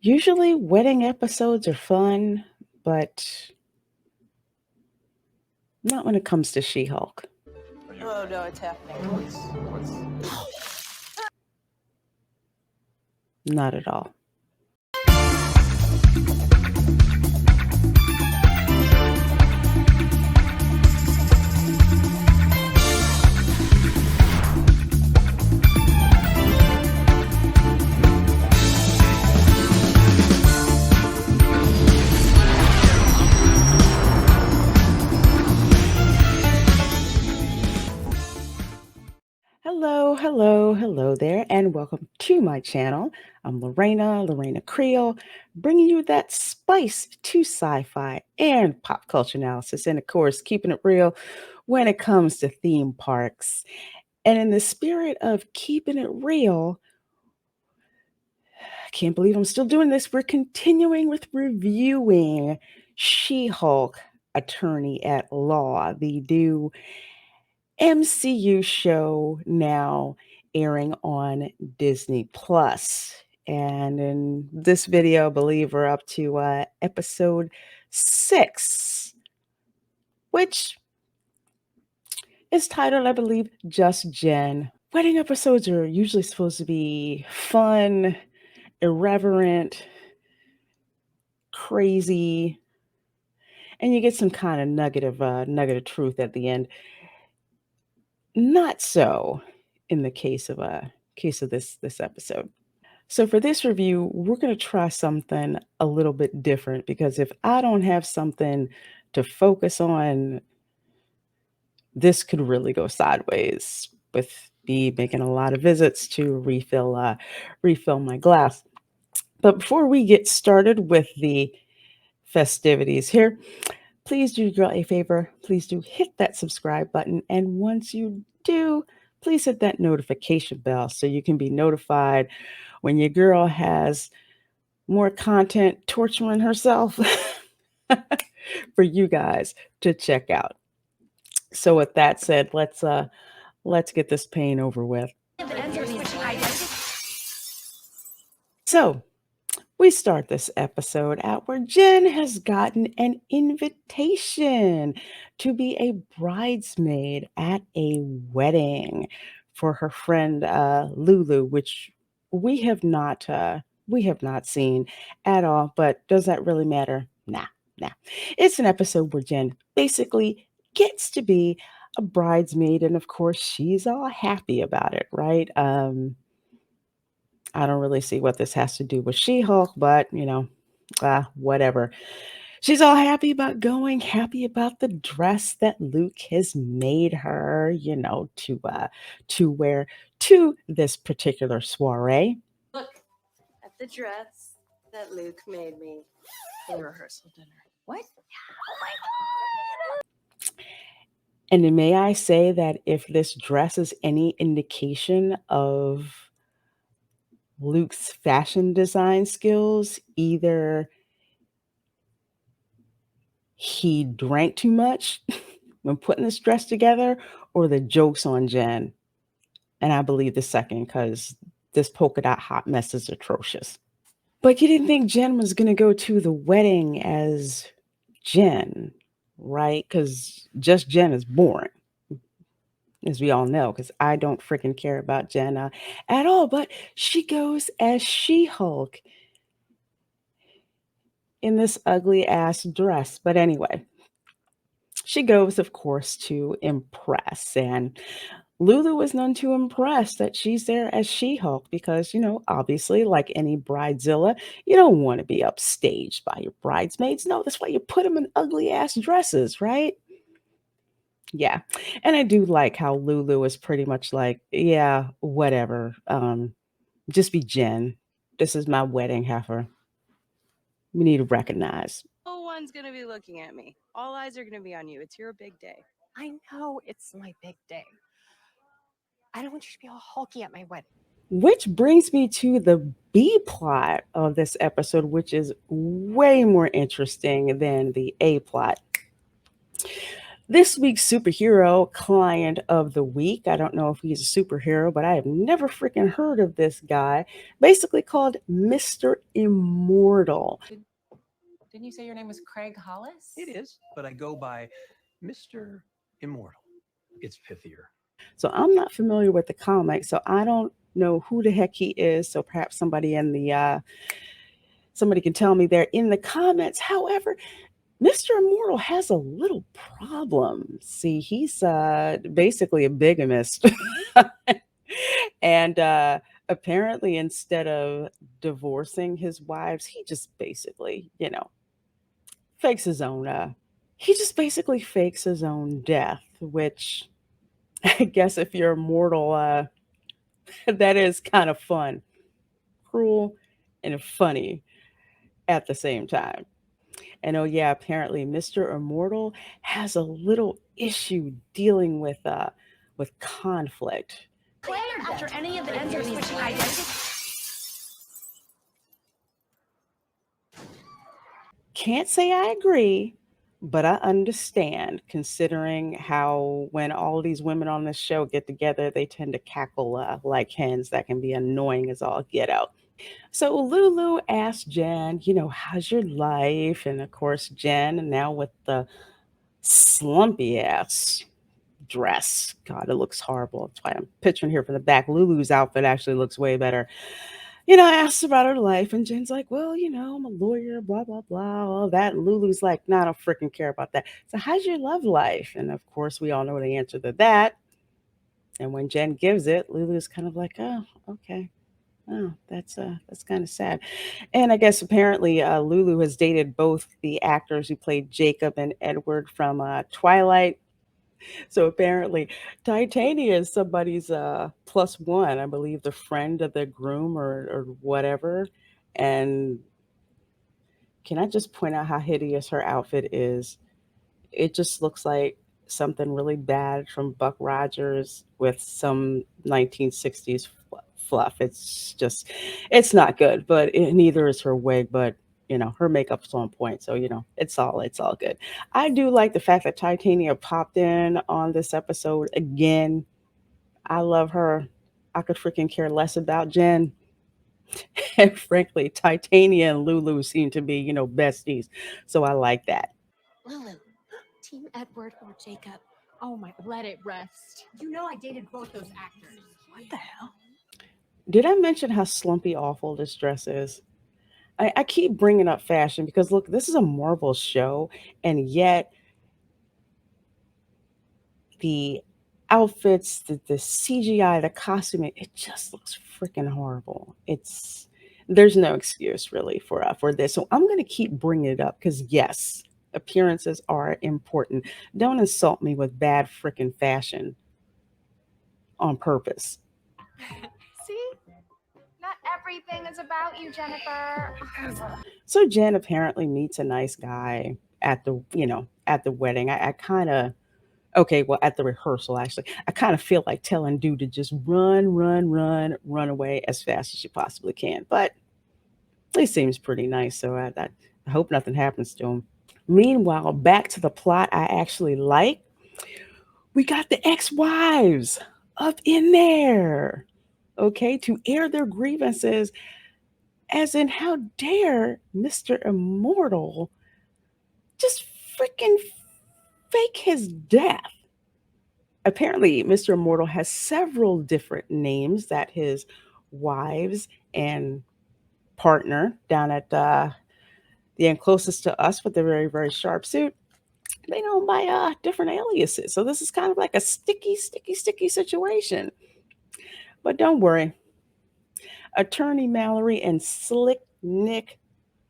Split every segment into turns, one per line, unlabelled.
Usually, wedding episodes are fun, but not when it comes to She-Hulk.
Oh no, it's happening.
Not at all. Hello, hello, hello there, and welcome to my channel. I'm Lorena Creole, bringing you that spice to sci-fi and pop culture analysis, and of course, keeping it real when it comes to theme parks. And in the spirit of keeping it real, I can't believe I'm still doing this. We're continuing with reviewing She-Hulk Attorney at Law, the new MCU show now airing on Disney Plus. And in this video, I believe we're up to episode 6, which is titled, I believe, Just Jen. Wedding episodes are usually supposed to be fun, irreverent, crazy, and you get some kind of nugget of truth at the end. Not so in the case of this episode. So for this review, we're going to try something a little bit different because if I don't have something to focus on, this could really go sideways with me making a lot of visits to refill my glass. But before we get started with the festivities here, please do girl a favor. Please do hit that subscribe button. And once you do, please hit that notification bell so you can be notified when your girl has more content torturing herself for you guys to check out. So with that said, let's get this pain over with. So we start this episode out where Jen has gotten an invitation to be a bridesmaid at a wedding for her friend Lulu, which we have not seen at all. But does that really matter? Nah, nah. It's an episode where Jen basically gets to be a bridesmaid, and of course she's all happy about it, right? I don't really see what this has to do with She-Hulk, but whatever. She's all happy about going, happy about the dress that Luke has made her, to wear to this particular soiree.
Look at the dress that Luke made me for rehearsal dinner. What? Oh my god!
And then may I say that if this dress is any indication of Luke's fashion design skills, either he drank too much when putting this dress together, or the joke's on Jen. And I believe the second, because this polka dot hot mess is atrocious. But you didn't think Jen was going to go to the wedding as Jen, right? Because just Jen is boring, as we all know, because I don't freaking care about Jen at all. But she goes as She-Hulk in this ugly ass dress. But anyway, she goes, of course, to impress. And Lulu was none too impressed that she's there as She-Hulk because, obviously, like any bridezilla, you don't want to be upstaged by your bridesmaids. No, that's why you put them in ugly ass dresses, right? Yeah. And I do like how Lulu is pretty much like, yeah, whatever. Just be Jen. This is my wedding heifer. We need to recognize.
No one's gonna be looking at me. All eyes are gonna be on you. It's your big day.
I know it's my big day. I don't want you to be all hulky at my wedding.
Which brings me to the B plot of this episode, which is way more interesting than the A plot. This week's superhero client of the week. I don't know if he's a superhero, but I have never freaking heard of this guy. Basically called Mr. Immortal.
Didn't you say your name was Craig Hollis?
It is, but I go by Mr. Immortal. It's pithier.
So I'm not familiar with the comic, so I don't know who the heck he is. So perhaps somebody in the somebody can tell me there in the comments. However, Mr. Immortal has a little problem. See, he's basically a bigamist. And apparently, instead of divorcing his wives, he just basically, fakes his own, he just basically fakes his own death, which I guess if you're immortal, that is kind of fun, cruel, and funny at the same time. And oh yeah, apparently Mr. Immortal has a little issue dealing with conflict.
After any of the ends are switching identities.
Can't say I agree, but I understand considering how when all these women on this show get together, they tend to cackle like hens. That can be annoying as all get out. So Lulu asked Jen, how's your life? And of course, Jen, now with the slumpy ass dress. God, it looks horrible. That's why I'm picturing here from the back. Lulu's outfit actually looks way better. I asked about her life, and Jen's like, well, I'm a lawyer, blah, blah, blah, all that. And Lulu's like, no, I don't freaking care about that. So, how's your love life? And of course, we all know the answer to that. And when Jen gives it, Lulu's kind of like, oh, okay. Oh, that's kind of sad. And I guess apparently Lulu has dated both the actors who played Jacob and Edward from Twilight. So apparently, Titania is somebody's plus one, I believe, the friend of the groom or whatever. And can I just point out how hideous her outfit is? It just looks like something really bad from Buck Rogers with some 1960s fluff. It's not good, but neither is her wig. But her makeup's on point, so it's all good. I do like the fact that Titania popped in on this episode again. I love her. I could freaking care less about Jen. And frankly, Titania and Lulu seem to be, besties. So I like that.
Lulu, Team Edward or Jacob?
Oh my, let it rest.
You know I dated both those actors.
What the hell?
Did I mention how slumpy awful this dress is? I keep bringing up fashion because look, this is a Marvel show, and yet the outfits, the CGI, the costuming, it just looks freaking horrible. There's no excuse really for this. So I'm gonna keep bringing it up because yes, appearances are important. Don't insult me with bad freaking fashion on purpose.
See? Not everything is about you, Jennifer.
So Jen apparently meets a nice guy at the wedding. I kind of okay, well at the rehearsal actually. I kind of feel like telling dude to just run, run, run, run away as fast as you possibly can. But he seems pretty nice, so I hope nothing happens to him. Meanwhile, back to the plot I actually like. We got the ex-wives up in there, okay, to air their grievances, as in how dare Mr. Immortal just freaking fake his death. Apparently, Mr. Immortal has several different names that his wives and partner down at the end closest to us with the very, very sharp suit, they know him by different aliases. So this is kind of like a sticky, sticky, sticky situation. But don't worry. Attorney Mallory and Slick Nick,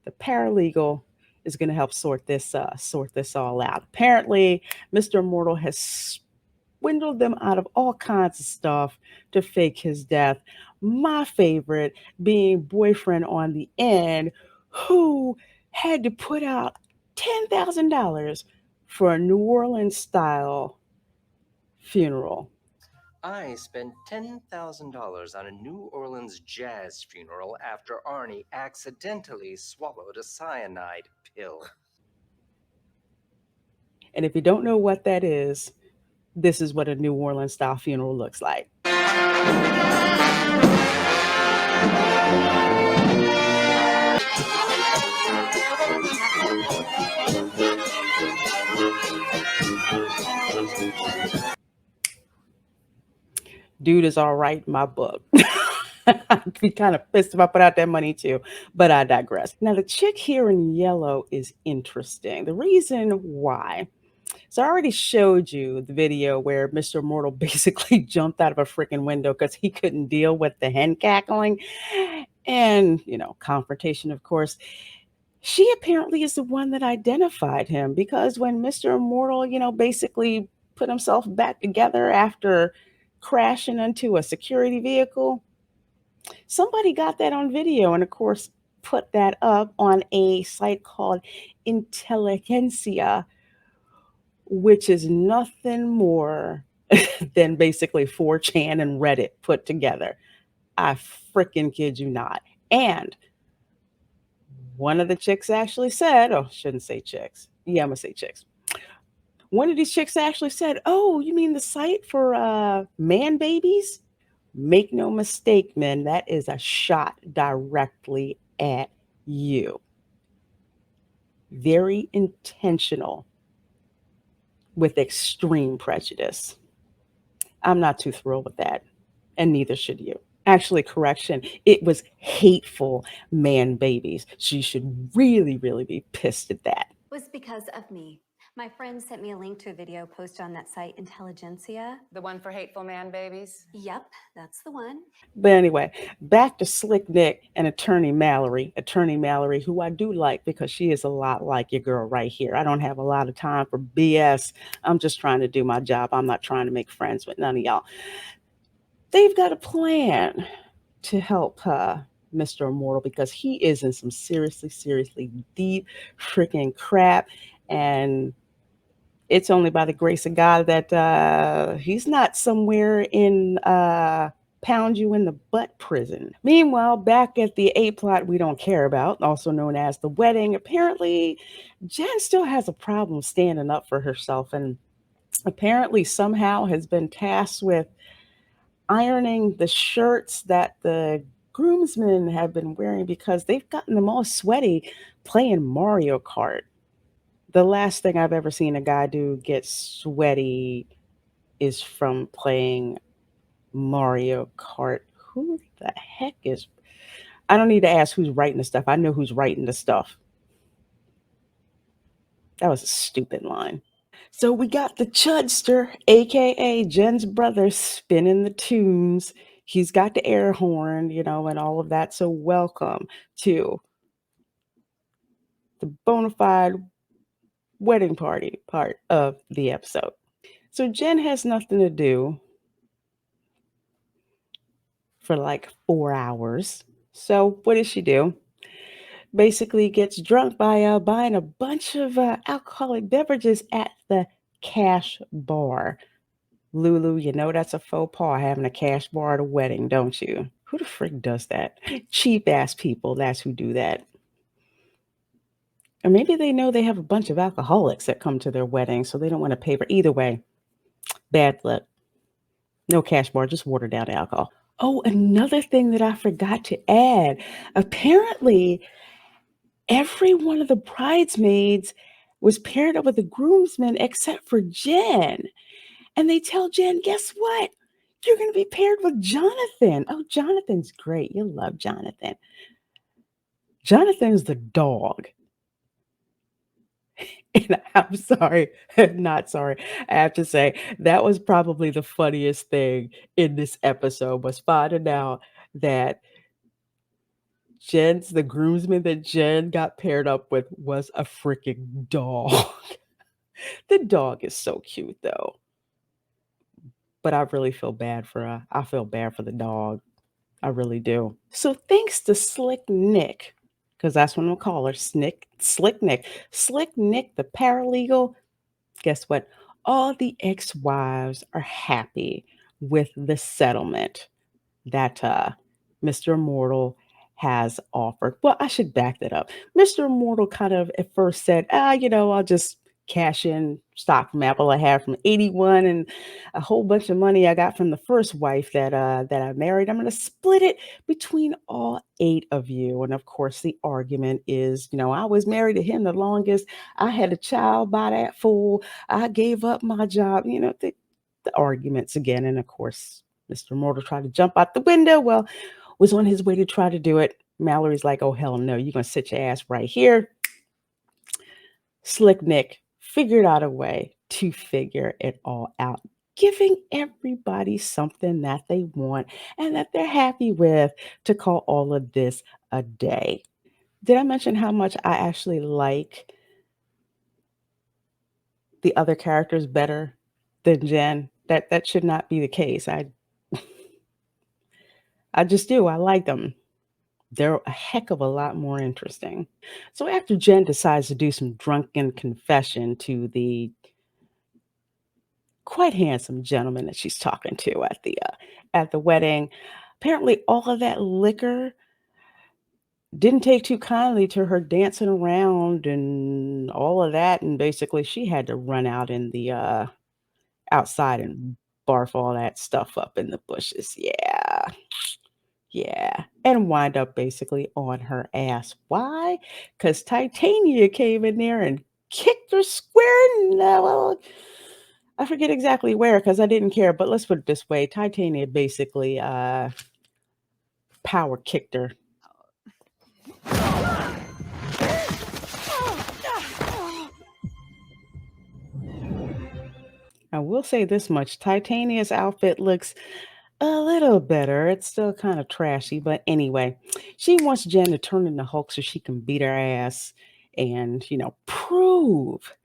the paralegal, is going to help sort this all out. Apparently, Mr. Immortal has swindled them out of all kinds of stuff to fake his death. My favorite being boyfriend on the end, who had to put out $10,000 for a New Orleans style funeral.
I spent $10,000 on a New Orleans jazz funeral after Arnie accidentally swallowed a cyanide pill.
And if you don't know what that is, this is what a New Orleans style funeral looks like. Dude is all right in my book. I'd be kind of pissed if I put out that money too, but I digress. Now, the chick here in yellow is interesting. The reason why. So I already showed you the video where Mr. Mortal basically jumped out of a freaking window because he couldn't deal with the hen cackling. And, confrontation, of course. She apparently is the one that identified him because when Mr. Immortal, basically put himself back together after crashing into a security vehicle, somebody got that on video and, of course, put that up on a site called Intelligentsia, which is nothing more than basically 4chan and Reddit put together. I freaking kid you not. And one of the chicks actually said, oh, shouldn't say chicks. Yeah, I'm going to say chicks. One of these chicks actually said, oh, you mean the site for man babies? Make no mistake, men, that is a shot directly at you. Very intentional with extreme prejudice. I'm not too thrilled with that, and neither should you. Actually, correction, it was hateful man babies. So you should really, really be pissed at that.
Was because of me. My friend sent me a link to a video posted on that site, Intelligentsia.
The one for hateful man babies?
Yep, that's the one.
But anyway, back to Slick Nick and Attorney Mallory. Attorney Mallory, who I do like because she is a lot like your girl right here. I don't have a lot of time for BS. I'm just trying to do my job. I'm not trying to make friends with none of y'all. They've got a plan to help Mr. Immortal because he is in some seriously deep freaking crap. And it's only by the grace of God that he's not somewhere in pound you in the butt prison. Meanwhile, back at the A plot we don't care about, also known as the wedding, apparently Jen still has a problem standing up for herself and apparently somehow has been tasked with ironing the shirts that the groomsmen have been wearing because they've gotten them all sweaty playing Mario Kart. The last thing I've ever seen a guy do get sweaty is from playing Mario Kart. Who the heck is... I don't need to ask who's writing the stuff. I know who's writing the stuff. That was a stupid line. So we got the Chudster, aka Jen's brother, spinning the tunes. He's got the air horn, and all of that. So welcome to the bona fide wedding party part of the episode. So Jen has nothing to do for like 4 hours. So what does she do? Basically gets drunk by buying a bunch of alcoholic beverages at the Cash Bar. Lulu, that's a faux pas, having a cash bar at a wedding, don't you? Who the frick does that? Cheap ass people, that's who do that. Or maybe they know they have a bunch of alcoholics that come to their wedding, so they don't want to pay for... Either way, bad luck. No cash bar, just watered down alcohol. Oh, another thing that I forgot to add. Apparently, every one of the bridesmaids was paired up with the groomsmen except for Jen. And they tell Jen, guess what? You're going to be paired with Jonathan. Oh, Jonathan's great. You'll love Jonathan. Jonathan's the dog. And I'm sorry, not sorry. I have to say, that was probably the funniest thing in this episode was finding out that the groomsman that Jen got paired up with was a freaking dog. The dog is so cute, though. But I really feel bad for I feel bad for the dog. I really do. So thanks to Slick Nick, because that's what I'm gonna call her, Slick Nick. Slick Nick, the paralegal. Guess what? All the ex-wives are happy with the settlement that Mr. Immortal has offered. Well, I should back that up. Mr. Immortal kind of at first said, I'll just cash in stock from Apple I had from 81 and a whole bunch of money I got from the first wife that I married. I'm going to split it between all 8 of you. And of course, the argument is, I was married to him the longest. I had a child by that fool. I gave up my job. The arguments again. And of course, Mr. Mortal tried to jump out the window. Well, was on his way to try to do it. Mallory's like, oh, hell no, you're going to sit your ass right here. Slick Nick figured out a way to figure it all out, giving everybody something that they want and that they're happy with to call all of this a day. Did I mention how much I actually like the other characters better than Jen? That should not be the case. I just do. I like them. They're a heck of a lot more interesting. So after Jen decides to do some drunken confession to the quite handsome gentleman that she's talking to at the wedding, apparently all of that liquor didn't take too kindly to her dancing around and all of that, and basically she had to run out in the outside and barf all that stuff up in the bushes. Yeah, and wind up basically on her ass. Why? Because Titania came in there and kicked her square in the, well, I forget exactly where because I didn't care, but let's put it this way. Titania basically power kicked her. I will say this much. Titania's outfit looks a little better. It's still kind of trashy, but anyway, she wants Jen to turn into Hulk so she can beat her ass and, prove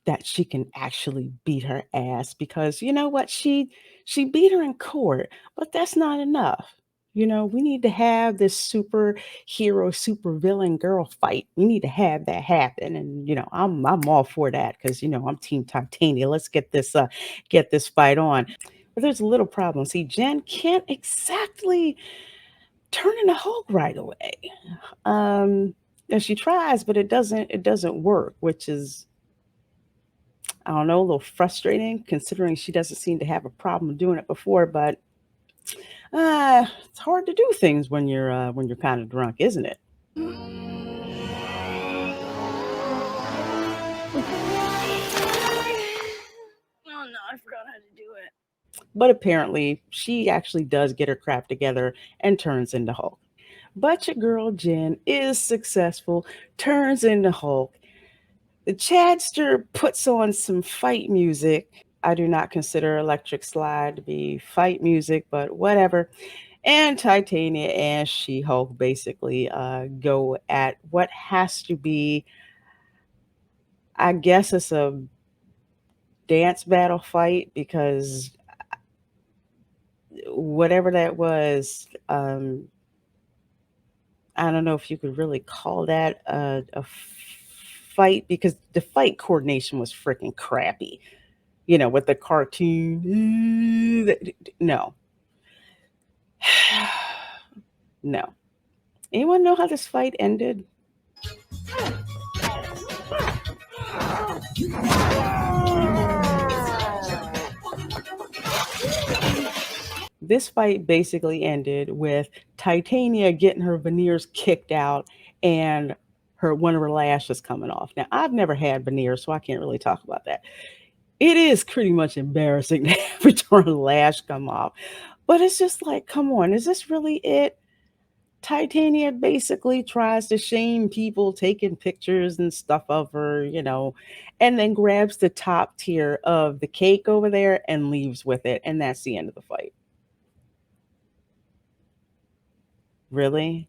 that she can actually beat her ass because you know what? She beat her in court, but that's not enough. We need to have this superhero, super villain girl fight. We need to have that happen. And I'm all for that because I'm Team Titania. Let's get this fight on. But there's a little problem. See, Jen can't exactly turn into Hulk right away. And she tries, but it doesn't work, which is, I don't know, a little frustrating considering she doesn't seem to have a problem doing it before, but it's hard to do things when you're kind of drunk, isn't it?
Oh no, I forgot how to do it.
But apparently, she actually does get her crap together and turns into Hulk. But your girl Jen is successful, turns into Hulk. The Chadster puts on some fight music. I do not consider Electric Slide to be fight music, but whatever. And Titania and She-Hulk basically go at what has to be, I guess it's a dance battle fight because whatever that was, I don't know if you could really call that a fight because the fight coordination was freaking crappy. With the cartoon. No. No. Anyone know how this fight ended? This fight basically ended with Titania getting her veneers kicked out and one of her lashes coming off. Now, I've never had veneers, so I can't really talk about that. It is pretty much embarrassing to have a torn lash come off. But it's just like, come on, is this really it? Titania basically tries to shame people taking pictures and stuff of her, and then grabs the top tier of the cake over there and leaves with it. And that's the end of the fight. Really?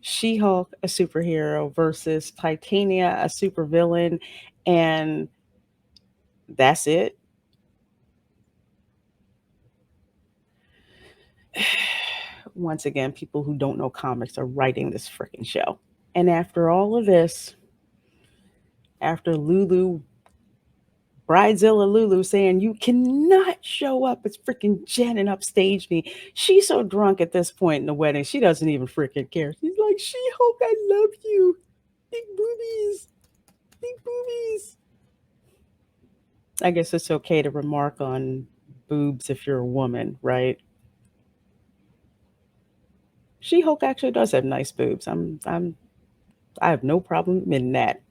She-Hulk, a superhero, versus Titania, a supervillain, and that's it. Once again, people who don't know comics are writing this freaking show. And after all of this, after Bridezilla Lulu saying, you cannot show up as freaking Jen and upstage me. She's so drunk at this point in the wedding, she doesn't even freaking care. She's like, She-Hulk, I love you. Big boobies. Big boobies. I guess it's okay to remark on boobs if you're a woman, right? She-Hulk actually does have nice boobs. I have no problem admitting that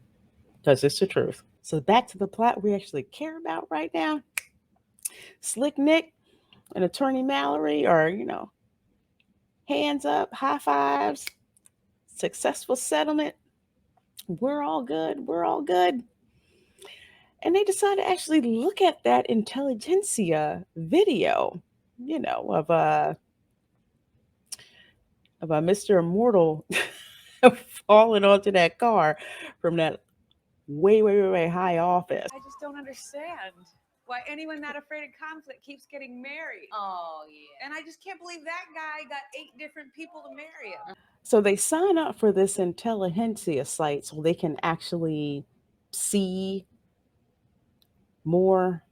because it's the truth. So back to the plot we actually care about right now. Slick Nick and Attorney Mallory are, hands up, high fives, successful settlement. We're all good. We're all good. And they decide to actually look at that intelligentsia video, of Mr. Immortal falling onto that car from that way, way, way, way high office.
I just don't understand why anyone not afraid of conflict keeps getting married.
Oh, yeah.
And I just can't believe that guy got 8 different people to marry him.
So they sign up for this intelligentsia site so they can actually see more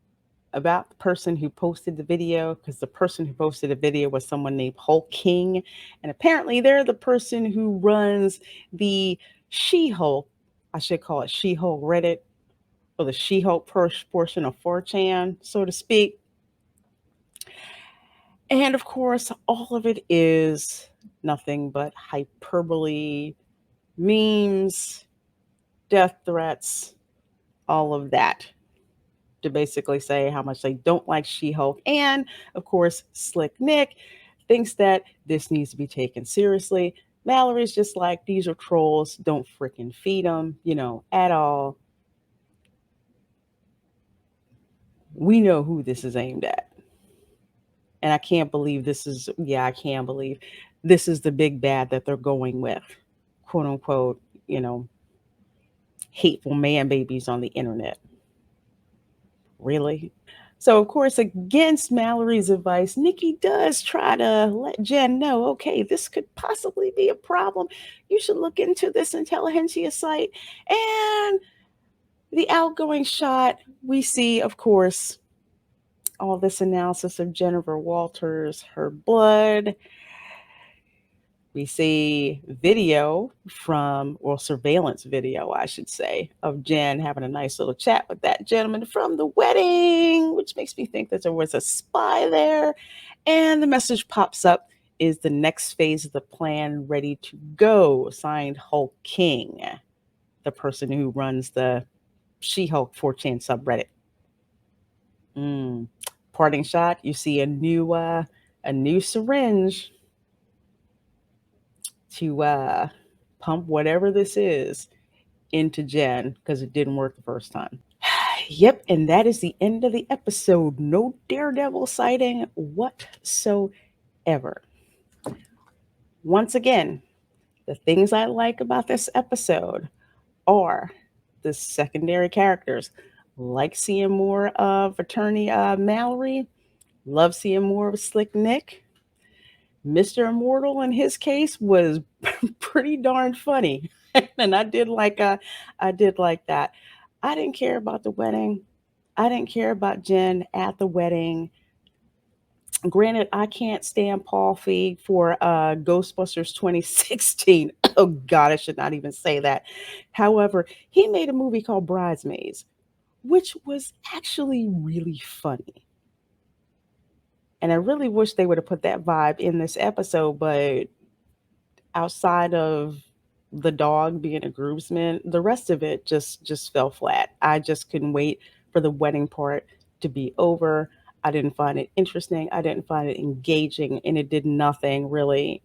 about the person who posted the video, because the person who posted the video was someone named Hulk King. And apparently they're the person who runs the She-Hulk, I should call it She-Hulk Reddit, or the She-Hulk portion of 4chan, so to speak. And of course, all of it is nothing but hyperbole, memes, death threats, all of that, to basically say how much they don't like She-Hulk. And of course, Slick Nick thinks that this needs to be taken seriously. Mallory's just like, these are trolls, don't freaking feed them, at all. We know who this is aimed at. And I can't believe I can believe this is the big bad that they're going with, quote unquote, hateful man babies on the internet. Really? So, of course, against Mallory's advice, Nikki does try to let Jen know, okay, this could possibly be a problem. You should look into this intelligentsia site. And the outgoing shot, we see, of course, all this analysis of Jennifer Walters, her blood. We see video or surveillance video, I should say, of Jen having a nice little chat with that gentleman from the wedding, which makes me think that there was a spy there. And the message pops up, is the next phase of the plan ready to go? Signed, Hulk King, the person who runs the She-Hulk 4chan subreddit. Parting shot, you see a new syringe to pump whatever this is into Jen, because it didn't work the first time. Yep, and that is the end of the episode. No Daredevil sighting whatsoever. Once again, the things I like about this episode are the secondary characters. Like seeing more of Attorney Mallory. Love seeing more of Slick Nick. Mr. Immortal, in his case, was pretty darn funny. And I did like that. I didn't care about the wedding. I didn't care about Jen at the wedding. Granted, I can't stand Paul Feig for Ghostbusters 2016. Oh God, I should not even say that. However, he made a movie called Bridesmaids, which was actually really funny. And I really wish they would have put that vibe in this episode, but outside of the dog being a groomsman, the rest of it just fell flat. I just couldn't wait for the wedding part to be over. I didn't find it interesting. I didn't find it engaging, and it did nothing really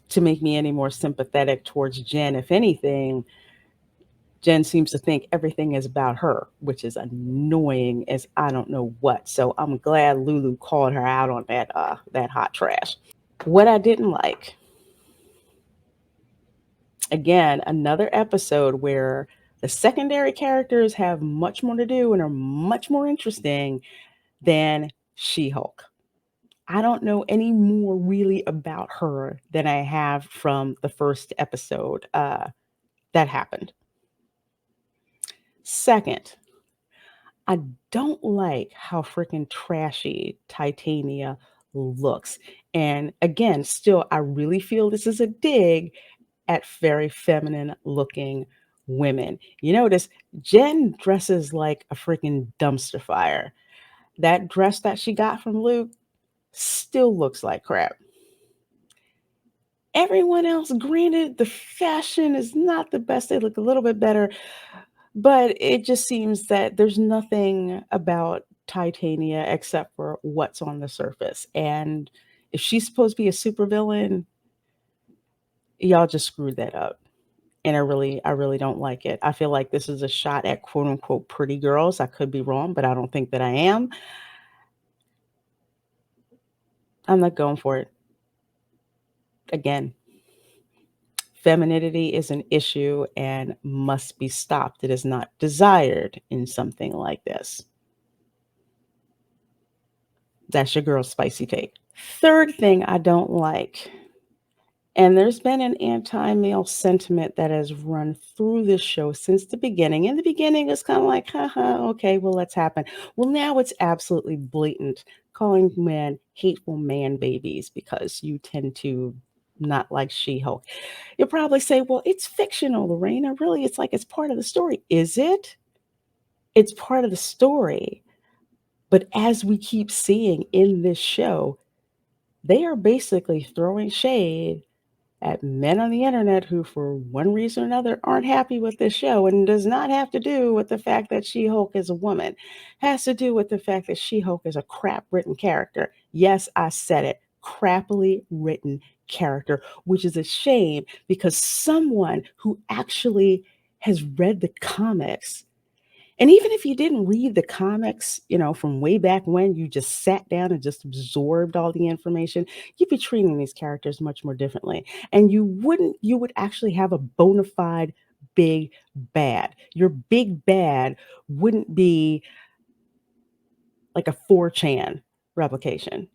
to make me any more sympathetic towards Jen. If anything, Jen seems to think everything is about her, which is annoying as I don't know what. So I'm glad Lulu called her out on that hot trash. What I didn't like, again, another episode where the secondary characters have much more to do and are much more interesting than She-Hulk. I don't know any more really about her than I have from the first episode that happened. Second, I don't like how freaking trashy Titania looks. And again, still, I really feel this is a dig at very feminine looking women. You notice Jen dresses like a freaking dumpster fire. That dress that she got from Luke still looks like crap. Everyone else, granted, the fashion is not the best. They look a little bit better, but it just seems that there's nothing about Titania except for what's on the surface. And if she's supposed to be a supervillain, y'all just screwed that up. And I really don't like it. I feel like this is a shot at quote unquote pretty girls. I could be wrong, but I don't think that I am. I'm not going for it. Again, femininity is an issue and must be stopped. It is not desired in something like this. That's your girl's spicy take. Third thing I don't like, and there's been an anti-male sentiment that has run through this show since the beginning. In the beginning, it's kind of like, haha, okay, well, let's happen. Well, now it's absolutely blatant, calling men hateful man babies because you tend to not like She-Hulk. You'll probably say, well, it's fictional, Lorena. Really, it's like it's part of the story. Is it? It's part of the story. But as we keep seeing in this show, they are basically throwing shade at men on the internet who, for one reason or another, aren't happy with this show. And does not have to do with the fact that She-Hulk is a woman. It has to do with the fact that She-Hulk is a crap written character. Yes, I said it. Crappily written character, which is a shame because someone who actually has read the comics, and even if you didn't read the comics, from way back when, you just sat down and just absorbed all the information, you'd be treating these characters much more differently. And you would actually have a bona fide big bad. Your big bad wouldn't be like a 4chan replication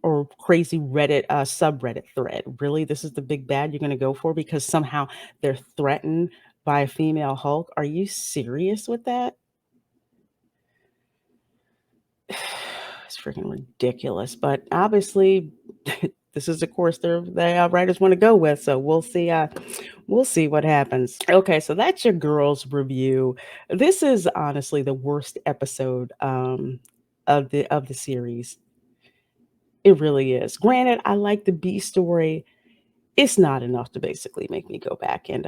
or crazy Reddit subreddit thread. Really, this is the big bad you're going to go for because somehow they're threatened by a female Hulk? Are you serious with that? It's freaking ridiculous. But obviously, this is the course the writers want to go with. So we'll see. We'll see what happens. Okay, so that's your girls' review. This is honestly the worst episode of the series. It really is. Granted, I like the B story. It's not enough to basically make me go back and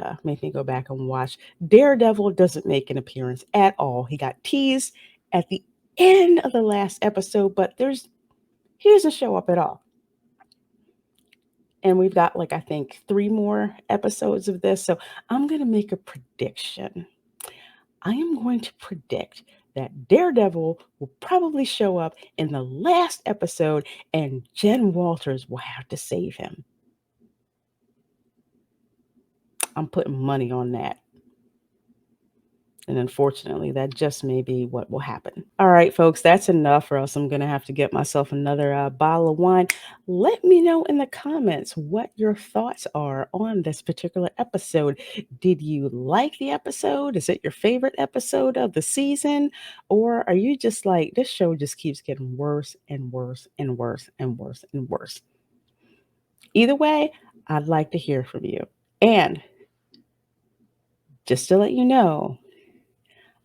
watch. Daredevil doesn't make an appearance at all. He got teased at the end of the last episode, but he doesn't show up at all. And we've got I think 3 more episodes of this. So I'm going to make a prediction. I am going to predict that Daredevil will probably show up in the last episode and Jen Walters will have to save him. I'm putting money on that. And unfortunately, that just may be what will happen. All right, folks, that's enough, or else I'm going to have to get myself another bottle of wine. Let me know in the comments what your thoughts are on this particular episode. Did you like the episode? Is it your favorite episode of the season? Or are you just like, this show just keeps getting worse and worse and worse and worse and worse? Either way, I'd like to hear from you. And just to let you know,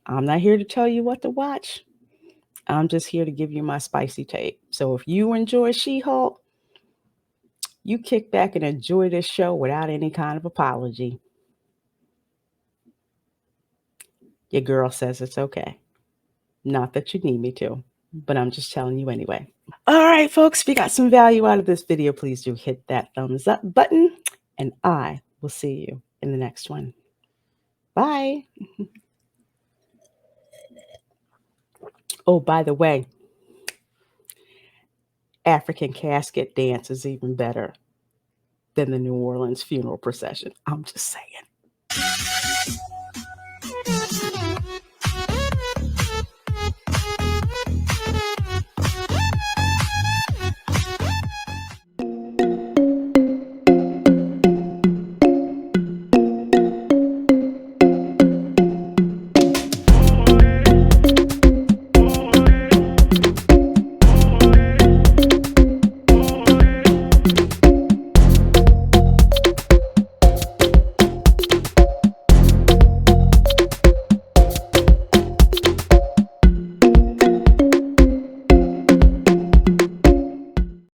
I'm not here to tell you what to watch. I'm just here to give you my spicy take. So if you enjoy She-Hulk, you kick back and enjoy this show without any kind of apology. Your girl says it's okay. Not that you need me to, but I'm just telling you anyway. All right, folks, if you got some value out of this video, please do hit that thumbs up button, and I will see you in the next one. Bye. Oh, by the way, African casket dance is even better than the New Orleans funeral procession. I'm just saying.